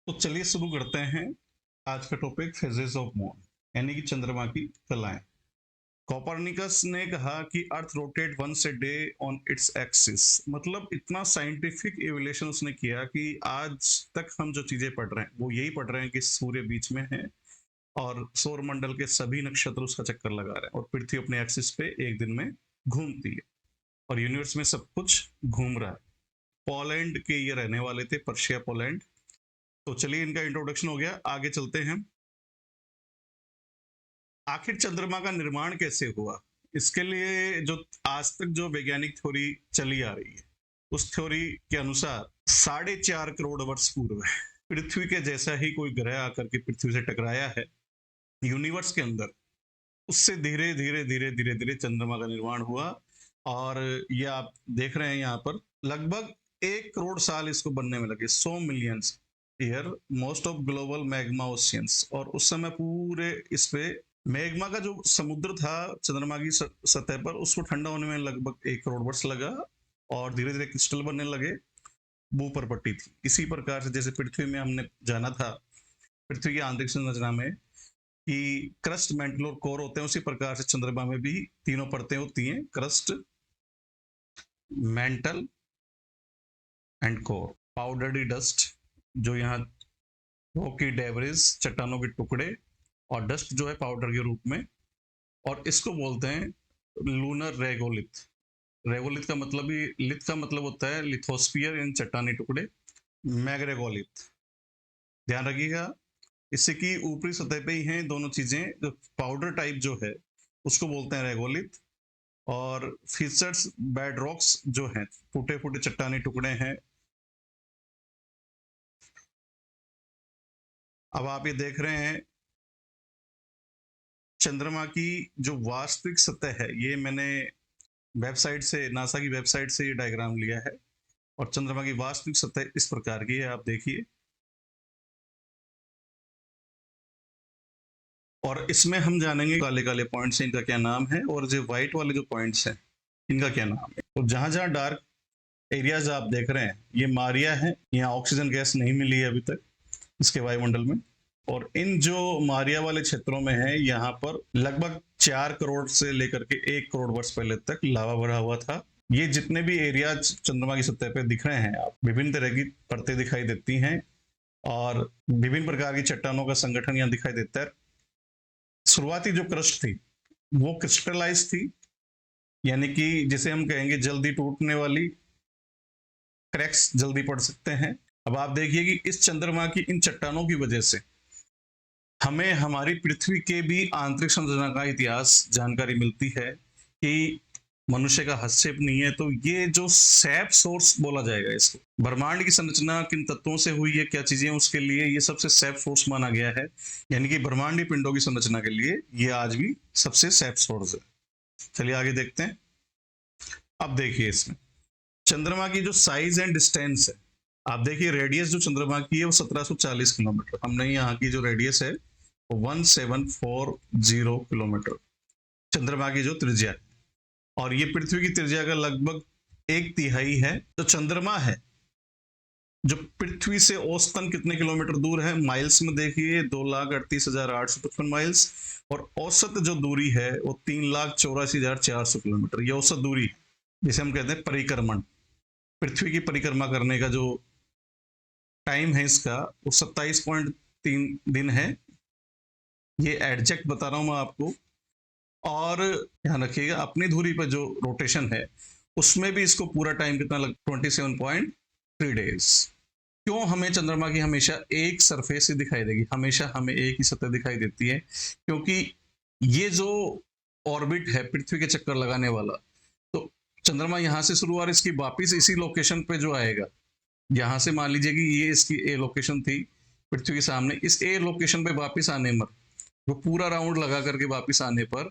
तो चलिए शुरू करते हैं आज का टॉपिक फेजेस ऑफ मून यानी कि चंद्रमा की कलाएं। कोपरनिकस ने कहा कि earth rotate once a day on its axis. मतलब इतना साइंटिफिक एवोल्यूशन उसने किया कि आज तक हम जो चीजें पढ़ रहे हैं वो यही पढ़ रहे हैं कि सूर्य बीच में है और सौर मंडल के सभी नक्षत्र उसका चक्कर लगा रहे हैं और पृथ्वी अपने एक्सिस पे एक दिन में घूमती है और यूनिवर्स में सब कुछ घूम रहा है। पोलैंड के ये रहने वाले थे, पर्शिया पोलैंड। तो चलिए इनका इंट्रोडक्शन हो गया, आगे चलते हैं। आखिर चंद्रमा का निर्माण कैसे हुआ, इसके लिए जो आज तक जो वैज्ञानिक थ्योरी चली आ रही है उस थ्योरी के अनुसार 4.5 करोड़ वर्ष पूर्व पृथ्वी के जैसा ही कोई ग्रह आकर के पृथ्वी से टकराया है यूनिवर्स के अंदर। उससे धीरे धीरे धीरे धीरे धीरे चंद्रमा का निर्माण हुआ और ये आप देख रहे हैं यहाँ पर लगभग 1 करोड़ साल इसको बनने में लगे, 100 millions year. Most of global magma oceans, और उस समय पूरे इस पे मैग्मा का जो समुद्र था चंद्रमा की सतह पर उसको ठंडा होने में लगभग 1 करोड़ वर्ष लगा और धीरे धीरे क्रिस्टल बनने लगे, भूपर पट्टी थी। इसी प्रकार से जैसे पृथ्वी में हमने जाना था पृथ्वी की आंतरिक संरचना में कि क्रस्ट, मेंटल और कोर होते हैं, उसी प्रकार से चंद्रमा में भी तीनों परतें होती हैं, crust, mantle and core. Powdery dust जो यहाँ रॉकी डेब्रिस, चट्टानों के टुकड़े, और डस्ट जो है पाउडर के रूप में, और इसको बोलते हैं लूनर रेगोलिथ। रेगोलिथ का मतलब ही, लिथ का मतलब होता है लिथोस्फियर इन चट्टानी टुकड़े, मैग्रेगोलिथ। ध्यान रखिएगा इससे कि ऊपरी सतह पे ही हैं दोनों चीजें। जो पाउडर टाइप जो है उसको बोलते हैं रेगोलिथ, और फीचर्स बेड रॉक्स जो हैं, फूटे फूटे चट्टानी टुकड़े हैं। अब आप ये देख रहे हैं चंद्रमा की जो वास्तविक सतह है, ये मैंने वेबसाइट से, नासा की वेबसाइट से ये डायग्राम लिया है और चंद्रमा की वास्तविक सतह इस प्रकार की है, आप देखिए। और इसमें हम जानेंगे काले काले पॉइंट्स इनका क्या नाम है और जो व्हाइट वाले जो पॉइंट्स हैं इनका क्या नाम है। तो जहां जहां डार्क एरियाज आप देख रहे हैं ये मारिया है, यहाँ ऑक्सीजन गैस नहीं मिली है अभी तक इसके वायुमंडल में। और इन जो मारिया वाले क्षेत्रों में है यहाँ पर लगभग 4 करोड़ से लेकर के 1 करोड़ वर्ष पहले तक लावा भरा हुआ था। ये जितने भी एरियाज चंद्रमा की सतह पे दिख रहे हैं आप, विभिन्न तरह की परतें दिखाई देती हैं और विभिन्न प्रकार की चट्टानों का संगठन यहाँ दिखाई देता है। शुरुआती जो क्रस्ट थी वो क्रिस्टलाइज थी, यानी कि जिसे हम कहेंगे जल्दी टूटने वाली, क्रैक्स जल्दी पड़ सकते हैं। अब आप देखिए कि इस चंद्रमा की इन चट्टानों की वजह से हमें हमारी पृथ्वी के भी आंतरिक संरचना का इतिहास जानकारी मिलती है कि मनुष्य का हस्तक्षेप नहीं है। तो ये जो सैप सोर्स बोला जाएगा इसको, ब्रह्मांड की संरचना किन तत्वों से हुई है, क्या चीजें, उसके लिए ये सबसे सैप सोर्स माना गया है। यानी कि ब्रह्मांडीय पिंडों की संरचना के लिए ये आज भी सबसे सैप सोर्स है। चलिए आगे देखते हैं। अब देखिए इसमें चंद्रमा की जो साइज एंड डिस्टेंस है, आप देखिए रेडियस जो चंद्रमा की है वो 1740 किलोमीटर। हमने यहाँ की जो रेडियस है वो 1740 किलोमीटर चंद्रमा की जो त्रिज्या है, और ये पृथ्वी की त्रिज्या का लगभग 1/3 है। तो चंद्रमा है जो पृथ्वी से औसतन कितने किलोमीटर दूर है, माइल्स में देखिए 2,38,855 माइल्स, और औसत जो दूरी है वो 3,84,400 किलोमीटर। ये औसत दूरी है जिसे हम कहते हैं परिक्रमण। पृथ्वी की परिक्रमा करने का जो टाइम है इसका वो 27.3 दिन है। ये एडजेक्ट बता रहा हूं मैं आपको। और ध्यान रखिएगा अपनी धुरी पर जो रोटेशन है उसमें भी इसको पूरा टाइम कितना लग, 27.3 डेज। क्यों हमें चंद्रमा की हमेशा एक सरफेस ही दिखाई देगी, हमेशा हमें एक ही सतह दिखाई देती है? क्योंकि ये जो ऑर्बिट है पृथ्वी के चक्कर लगाने वाला, तो चंद्रमा यहां से शुरू और इसकी वापिस इसी लोकेशन पे जो आएगा, यहां से मान लीजिए कि ये इसकी ए लोकेशन थी पृथ्वी के सामने, इस ए लोकेशन पे वापस आने में, वो पूरा राउंड लगा करके वापस आने पर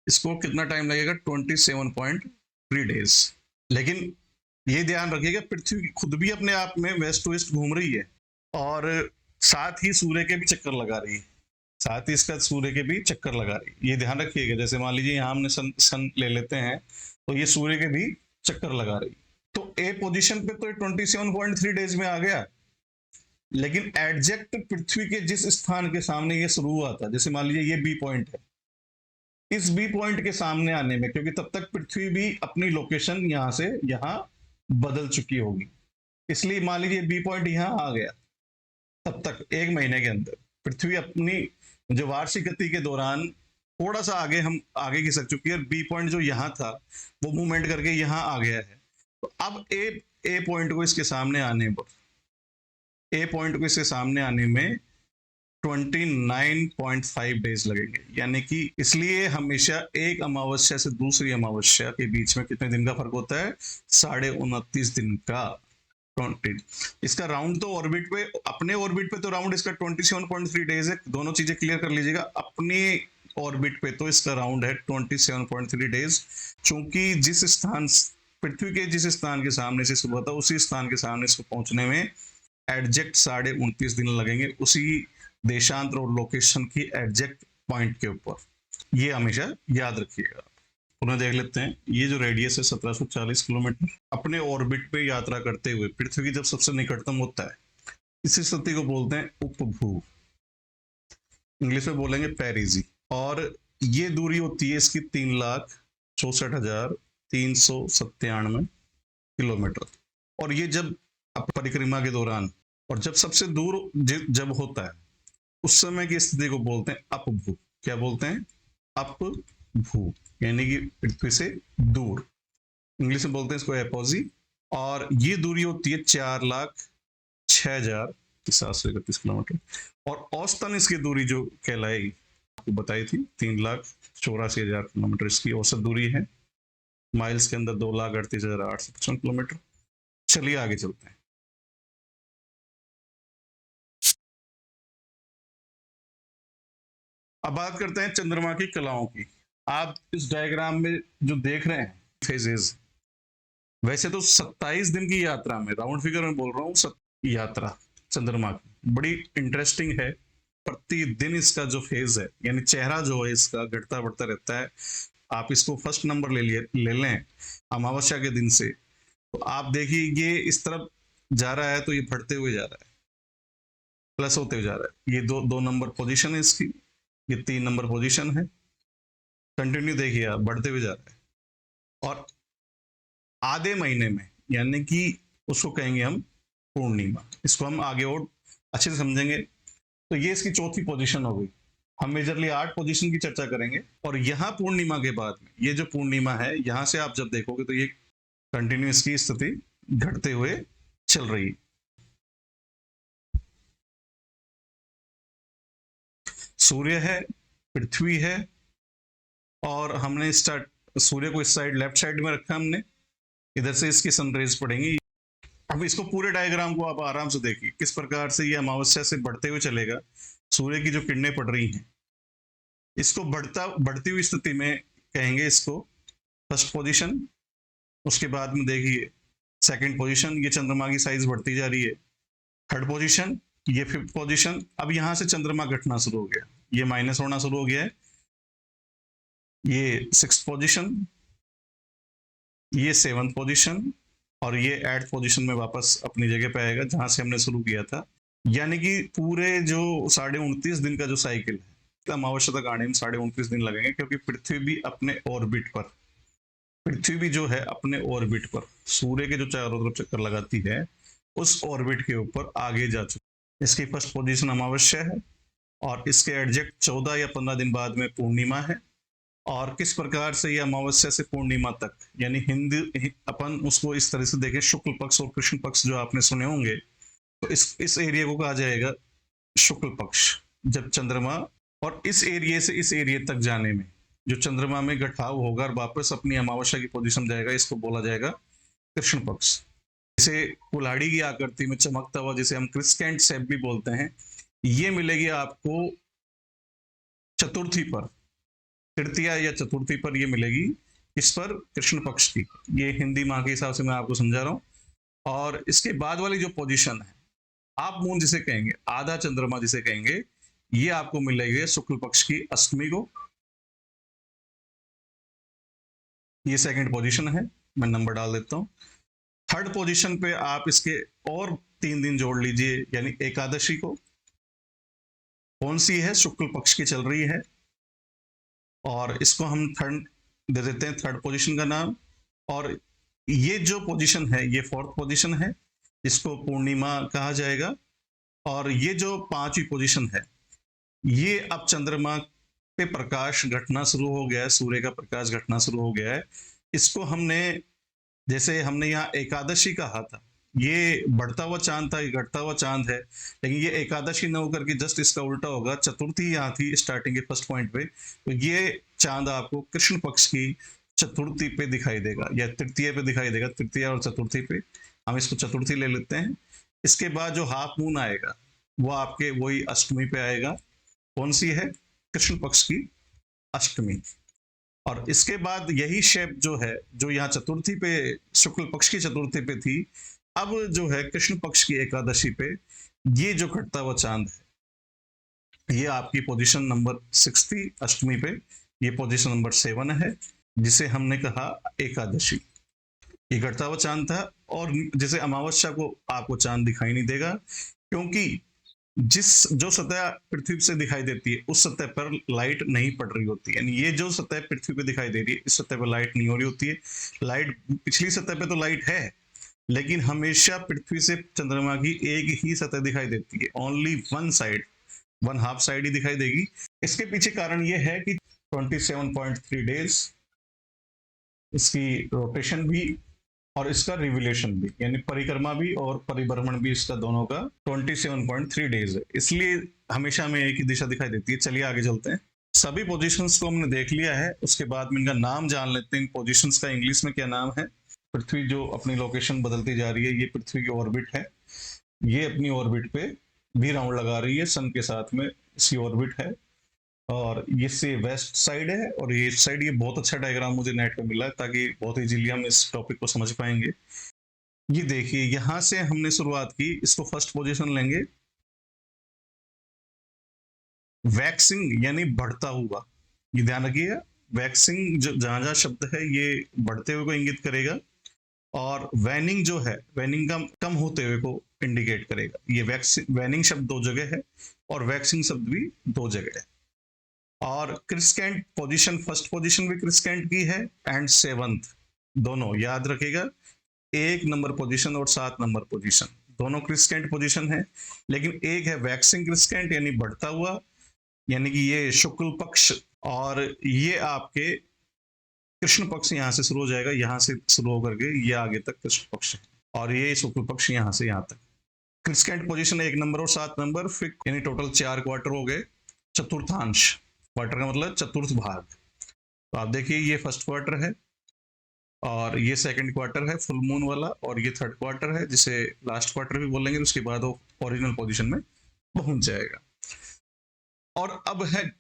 इसको कितना टाइम लगेगा? 27.3 डेज। लेकिन ये ध्यान रखिएगा पृथ्वी खुद भी अपने आप में वेस्ट टू ईस्ट घूम रही है और साथ ही सूर्य के भी चक्कर लगा रही है, साथ ही इसका सूर्य के भी चक्कर लगा रही है। ये ध्यान रखिएगा, जैसे मान लीजिए यहाँ हमने सन ले लेते हैं तो ये सूर्य के भी चक्कर लगा रही है। तो ए पोजीशन पे तो 27.3 डेज में आ गया, लेकिन एडजेक्ट पृथ्वी के जिस स्थान के सामने ये शुरू हुआ था, जैसे मान लीजिए ये बी पॉइंट है, इस बी पॉइंट के सामने आने में, क्योंकि तब तक पृथ्वी भी अपनी लोकेशन यहां से यहां बदल चुकी होगी, इसलिए मान लीजिए बी पॉइंट यहां आ गया, तब तक 1 महीने के अंदर पृथ्वी अपनी जो वार्षिक गति के दौरान थोड़ा सा आगे हम आगे खिसक चुकी है, बी पॉइंट जो यहाँ था वो मूवमेंट करके यहाँ आ गया है। तो अब ए पॉइंट को इसके सामने आने पर, ए पॉइंट को इसके सामने आने में 29.5 डेज लगेंगे, यानी कि इसलिए हमेशा एक अमावस्या से दूसरी अमावस्या के बीच में कितने दिन का फर्क होता है? 29.5 दिन का। 20 इसका राउंड तो ऑर्बिट पे, अपने ऑर्बिट पे तो राउंड इसका 27.3 डेज है, दोनों चीजें क्लियर कर लीजिएगा। अपने ऑर्बिट पे तो इसका राउंड है 27.3 डेज, चूंकि जिस स्थान, पृथ्वी के जिस स्थान के सामने से शुरू होता है उसी स्थान के सामने इसको पहुंचने में एडजेक्ट 29.5 दिन लगेंगे, उसी देशांतर और लोकेशन की एडजेक्ट पॉइंट के ऊपर। ये हमेशा याद रखिएगा। उन्हें देख लेते हैं। ये जो रेडियस है 1740 किलोमीटर, अपने ऑर्बिट पे यात्रा करते हुए पृथ्वी की जब सबसे निकटतम होता है, इसी स्थिति को बोलते हैं उपभू, इंग्लिश में बोलेंगे पेरिजी। और ये दूरी होती है इसकी 3,64,397 किलोमीटर। और ये जब परिक्रमा के दौरान और जब सबसे दूर जब होता है उस समय की स्थिति को बोलते हैं अपभू। क्या बोलते हैं? अपभू, यानी कि पृथ्वी से दूर, इंग्लिश में बोलते हैं इसको एपोजी। और ये दूरी होती है 4,06,731 किलोमीटर। और औसतन इसकी दूरी जो कहलाई, आपको बताई थी 3,84,000 किलोमीटर इसकी औसत दूरी है। माइल्स के अंदर 2,38,855 किलोमीटर। चलिए आगे चलते हैं। अब बात करते हैं चंद्रमा की कलाओं की। आप इस डायग्राम में जो देख रहे हैं फेजेस, वैसे तो 27 दिन की यात्रा में, राउंड फिगर में बोल रहा हूँ, यात्रा चंद्रमा की बड़ी इंटरेस्टिंग है। प्रतिदिन इसका जो फेज है, यानी चेहरा जो है इसका घटता बढ़ता रहता है। आप इसको फर्स्ट नंबर ले लें अमावस्या के दिन से, तो आप देखिए ये इस तरफ जा रहा है तो ये बढ़ते हुए जा रहा है, प्लस होते हुए जा रहा है। ये दो नंबर पोजीशन है इसकी, ये 3 नंबर पोजीशन है। कंटिन्यू देखिए आप, बढ़ते हुए जा रहा है। और आधे महीने में, यानी कि उसको कहेंगे हम पूर्णिमा, इसको हम आगे और अच्छे से समझेंगे। तो ये इसकी चौथी पोजीशन हो गई। हम मेजरली 8 पोजीशन की चर्चा करेंगे। और यहाँ पूर्णिमा के बाद में, ये जो पूर्णिमा है, यहां से आप जब देखोगे तो ये कंटिन्यू इसकी स्थिति घटते हुए चल रही है। सूर्य है, पृथ्वी है, और हमने सूर्य को इस साइड लेफ्ट साइड में रखा हमने, इधर से इसकी सनरेज पड़ेंगी। अब इसको पूरे डायग्राम को आप आराम से देखिए किस प्रकार से ये अमावस्या से बढ़ते हुए चलेगा। सूर्य की जो किरणें पड़ रही हैं, इसको बढ़ती हुई स्थिति में कहेंगे इसको फर्स्ट पोजीशन। उसके बाद में देखिए सेकंड पोजीशन, ये चंद्रमा की साइज बढ़ती जा रही है। थर्ड पोजीशन, ये फिफ्थ पोजीशन। अब यहां से चंद्रमा घटना शुरू हो गया, ये माइनस होना शुरू हो गया है। ये सिक्स्थ पोजीशन, ये सेवंथ पोजीशन, और ये 8th पोजीशन में वापस अपनी जगह पे आएगा जहां से हमने शुरू किया था। यानी कि पूरे जो 29.5 दिन का जो साइकिल है, अमावस्या तक आने में 29.5 दिन लगेंगे, क्योंकि पृथ्वी भी अपने ऑर्बिट पर, पृथ्वी भी जो है अपने ऑर्बिट पर सूर्य के जो चारों तरफ चक्कर लगाती है, उस ऑर्बिट के ऊपर आगे जा चुकी। इसकी फर्स्ट पोजीशन अमावस्या है, और इसके एग्जैक्ट 14 या 15 दिन बाद में पूर्णिमा है। और किस प्रकार से ये अमावस्या से पूर्णिमा तक, यानी हिंदी अपन उसको इस तरह से देखें, शुक्ल पक्ष और कृष्ण पक्ष जो आपने सुने होंगे, तो इस एरिया को कहा जाएगा शुक्ल पक्ष। जब चंद्रमा, और इस एरिया से इस एरिया तक जाने में जो चंद्रमा में गठाव होगा और वापस अपनी अमावस्या की पोजीशन जाएगा, इसको बोला जाएगा कृष्ण पक्ष। इसे कुल्हाड़ी की आकृति में चमकता हुआ, जिसे हम क्रिस्केंट सेप भी बोलते हैं, ये मिलेगी आपको चतुर्थी पर, तृतीया या चतुर्थी पर ये मिलेगी। इस पर कृष्ण पक्ष की, ये हिंदी माह के हिसाब से मैं आपको समझा रहा हूं। और इसके बाद वाली जो पोजीशन है, आप मून जिसे कहेंगे, आधा चंद्रमा जिसे कहेंगे, ये आपको मिलेगी शुक्ल पक्ष की अष्टमी को। ये सेकंड पोजीशन है, मैं नंबर डाल देता हूं। थर्ड पोजीशन पे आप इसके और 3 दिन जोड़ लीजिए, यानी एकादशी को कौन सी है, शुक्ल पक्ष की चल रही है, और इसको हम थर्ड दे देते हैं, थर्ड पोजीशन का नाम। और ये जो पोजीशन है ये फोर्थ पोजीशन है, इसको पूर्णिमा कहा जाएगा। और ये जो पांचवी पोजीशन है, ये अब चंद्रमा पे प्रकाश घटना शुरू हो गया है, सूर्य का प्रकाश घटना शुरू हो गया है। इसको हमने, जैसे हमने यहाँ एकादशी कहा था, ये बढ़ता हुआ चांद था, ये घटता हुआ चांद है, लेकिन ये एकादशी न होकर के जस्ट इसका उल्टा होगा। चतुर्थी यहाँ थी स्टार्टिंग के फर्स्ट पॉइंट पे, तो ये चांद आपको कृष्ण पक्ष की चतुर्थी पे दिखाई देगा या तृतीय पे दिखाई देगा, तृतीय और चतुर्थी पे, हम इसको चतुर्थी ले लेते हैं। इसके बाद जो हाफ मून आएगा वो आपके वही अष्टमी पे आएगा। कौन सी है, कृष्ण पक्ष की अष्टमी। और इसके बाद यही शेप जो है, जो यहाँ चतुर्थी पे, शुक्ल पक्ष की चतुर्थी पे थी, अब जो है कृष्ण पक्ष की एकादशी पे ये जो घटता हुआ चांद है, ये आपकी पोजीशन नंबर 6 थी अष्टमी पे, ये पोजीशन नंबर 7 है, जिसे हमने कहा एकादशी। ये घटता हुआ चांद था, और जैसे अमावस्या को आपको चांद दिखाई नहीं देगा, क्योंकि जो सतह पृथ्वी से दिखाई देती है उस सतह पर लाइट नहीं पड़ रही होती है। यानी ये जो सतह पृथ्वी पे दिखाई दे रही है, इस सतह पर लाइट नहीं हो रही होती है। लाइट पिछली सतह पे तो लाइट है, लेकिन हमेशा पृथ्वी से चंद्रमा की एक ही सतह दिखाई देती है, only one side, one half side ही दिखाई देगी। इसके पीछे कारण ये है कि 27.3 डेज इसकी रोटेशन भी और इसका रिवोल्यूशन भी, यानी परिक्रमा भी और परिभ्रमण भी, इसका दोनों का 27.3 डेज है, इसलिए हमेशा हमें एक ही दिशा दिखाई देती है। चलिए आगे चलते हैं। सभी पोजीशंस को हमने देख लिया है, उसके बाद में इनका नाम जान लेते हैं। इन पोजीशंस का इंग्लिश में क्या नाम है। पृथ्वी जो अपनी लोकेशन बदलती जा रही है, ये पृथ्वी की ऑर्बिट है, ये अपनी ऑर्बिट पे भी राउंड लगा रही है, सन के साथ में इसकी ऑर्बिट है, और ये से वेस्ट साइड है और ये ईस्ट साइड। ये बहुत अच्छा डायग्राम मुझे नेट पे मिला है, ताकि बहुत इजीली हम इस टॉपिक को समझ पाएंगे। ये देखिए, यहां से हमने शुरुआत की, इसको फर्स्ट पोजीशन लेंगे, वैक्सिंग यानी बढ़ता हुआ, ये ध्यान रखिए। वैक्सिंग जो जहां जहां शब्द है ये बढ़ते हुए को इंगित करेगा, और वैनिंग जो है, वैनिंग का कम होते हुए को इंडिकेट करेगा। ये वैनिंग शब्द दो जगह है और वैक्सिंग शब्द भी दो जगह है। और क्रिस्केंट पोजीशन, फर्स्ट पोजीशन भी क्रिस्केंट की है, एंड 7th दोनों याद रखेगा, 1 नंबर पोजीशन और 7 नंबर पोजीशन दोनों क्रिस्केंट पोजीशन है। लेकिन एक है वैक्सिंग क्रिस्केंट यानी बढ़ता हुआ, यानी कि ये शुक्ल पक्ष, और ये आपके कृष्ण पक्ष यहां से शुरू हो जाएगा, यहां से शुरू होकर के ये आगे तक कृष्ण पक्ष है, और ये शुक्ल पक्ष यहां से यहां तक। क्रिस्केंट पोजीशन 1 नंबर और 7 नंबर, फिर यानी टोटल 4 क्वार्टर हो गए। चतुर्थांश, क्वार्टर का मतलब चतुर्थ भाग। तो आप देखिए, ये फर्स्ट क्वार्टर है, और ये सेकंड क्वार्टर है फुल मून वाला, और ये थर्ड क्वार्टर है जिसे लास्ट क्वार्टर भी बोलेंगे। उसके बाद वो ओरिजिनल पोजीशन में पहुंच जाएगा। और अब है,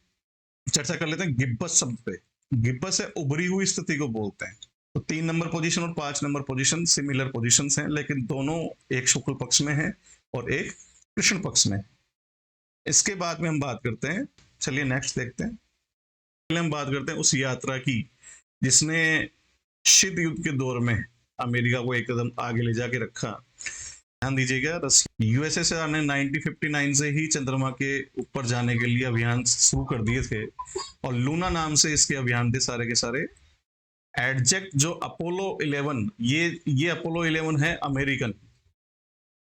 चर्चा कर लेते हैं गिब्बस शब्द पे। गिब्बस है उभरी हुई स्थिति को बोलते हैं। तो 3 नंबर पोजीशन और 5 नंबर पोजीशन सिमिलर पोजीशंस हैं, लेकिन दोनों एक शुक्ल पक्ष में है और एक कृष्ण पक्ष में। इसके बाद में हम बात करते हैं, चलिए नेक्स्ट देखते हैं। पहले हम बात करते हैं उस यात्रा की जिसने शीत युद्ध के दौर में अमेरिका को एक कदम आगे ले जाके रखा। ध्यान दीजिएगा, यूएसएसआर ने 1959 से ही चंद्रमा के ऊपर जाने के लिए अभियान शुरू कर दिए थे, और लूना नाम से इसके अभियान थे सारे के सारे। एडजेक्ट जो अपोलो 11, ये अपोलो 11 है, अमेरिकन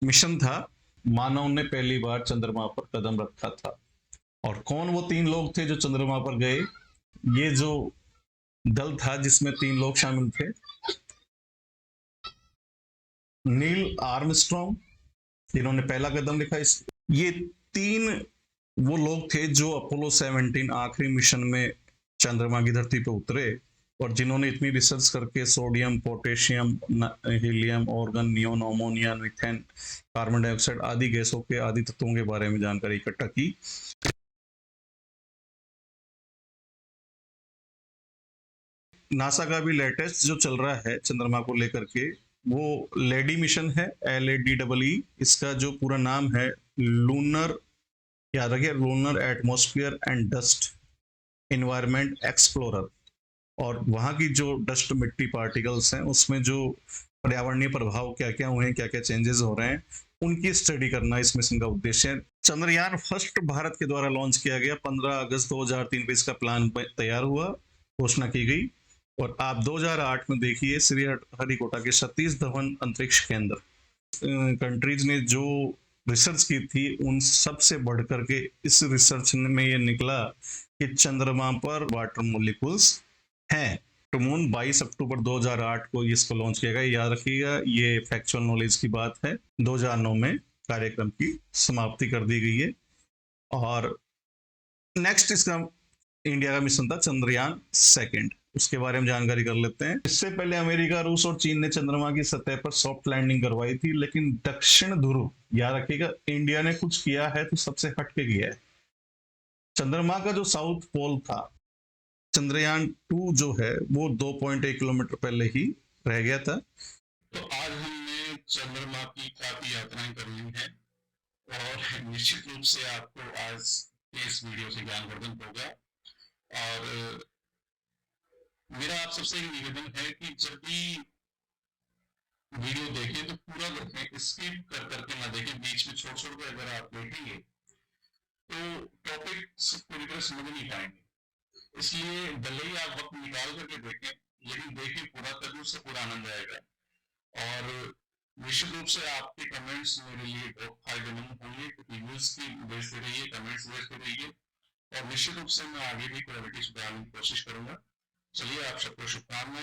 मिशन था, मानव ने पहली बार चंद्रमा पर कदम रखा था। और कौन वो 3 लोग थे जो चंद्रमा पर गए, ये जो दल था जिसमें 3 लोग शामिल थे, नील आर्मस्ट्रॉन्ग जिन्होंने पहला कदम रखा, ये 3 वो लोग थे जो अपोलो 17 आखिरी मिशन में चंद्रमा की धरती पे उतरे, और जिन्होंने इतनी रिसर्च करके sodium, potassium, helium, organ, neon, ammonia, methane, carbon dioxide आदि गैसों के, आदि तत्वों के बारे में जानकारी इकट्ठा की। नासा का भी लेटेस्ट जो चल रहा है चंद्रमा को लेकर के, वो लेडी मिशन है, LADEE। इसका जो पूरा नाम है लूनर, याद रखिए, lunar atmosphere and dust environment explorer. और वहाँ की जो डस्ट, मिट्टी, पार्टिकल्स हैं, उसमें जो पर्यावरणीय प्रभाव क्या क्या हुए हैं, क्या क्या चेंजेस हो रहे हैं, उनकी स्टडी करना इस मिशन का उद्देश्य है। चंद्रयान फर्स्ट भारत के द्वारा लॉन्च किया गया 15 अगस्त 2003 को इसका प्लान तैयार हुआ, घोषणा की गई। और आप 2008 में देखिए श्री हरिकोटा के सतीश धवन अंतरिक्ष केंद्र, कंट्रीज ने जो रिसर्च की थी उन सब से बढ़ करके इस रिसर्च में ये निकला कि चंद्रमा पर वाटर मोलिकुल्स हैं। टू मून 22 अक्टूबर 2008 को इसको लॉन्च किया गया। याद रखिएगा, ये फैक्चुअल नॉलेज की बात है। 2009 में कार्यक्रम की समाप्ति कर दी गई है। और नेक्स्ट इसका इंडिया का मिशन था चंद्रयान सेकंड, उसके बारे में जानकारी कर लेते हैं। इससे पहले अमेरिका, रूस और चीन ने चंद्रमा की सतह पर सॉफ्ट लैंडिंग करवाई थी, लेकिन दक्षिण ध्रुव, याद रखिएगा, इंडिया ने कुछ किया है तो सबसे हटके किया है। चंद्रमा का जो साउथ पोल था, चंद्रयान 2 जो है वो 2.1 किलोमीटर पहले ही रह गया था। तो आज हमने चंद्रमा की काफी यात्राएं कर ली हैं और निश्चित रूप से आपको आज के इस वीडियो से ज्ञानवर्धन होगा। और मेरा आप सबसे एक निवेदन है कि जब भी वीडियो देखें तो पूरा देखें, स्किप कर करके ना देखें। बीच में छोड़ छोड़ कर अगर आप देखेंगे तो टॉपिक पूरी तरह समझ नहीं पाएंगे। इसलिए भले ही आप वक्त निकाल करके देखें, लेकिन देखें पूरा, तभी उससे पूरा आनंद आएगा। और निश्चित रूप से आपके कमेंट्स मेरे लिए बहुत फायदेमंद होंगे, क्योंकि न्यूज की भेजते रहिए, कमेंट्स भेजते रहिए, और निश्चित रूप से मैं आगे भी क्वालिटी सुधारने की कोशिश करूंगा। चलिए, आप सबको शुभकामनाएं।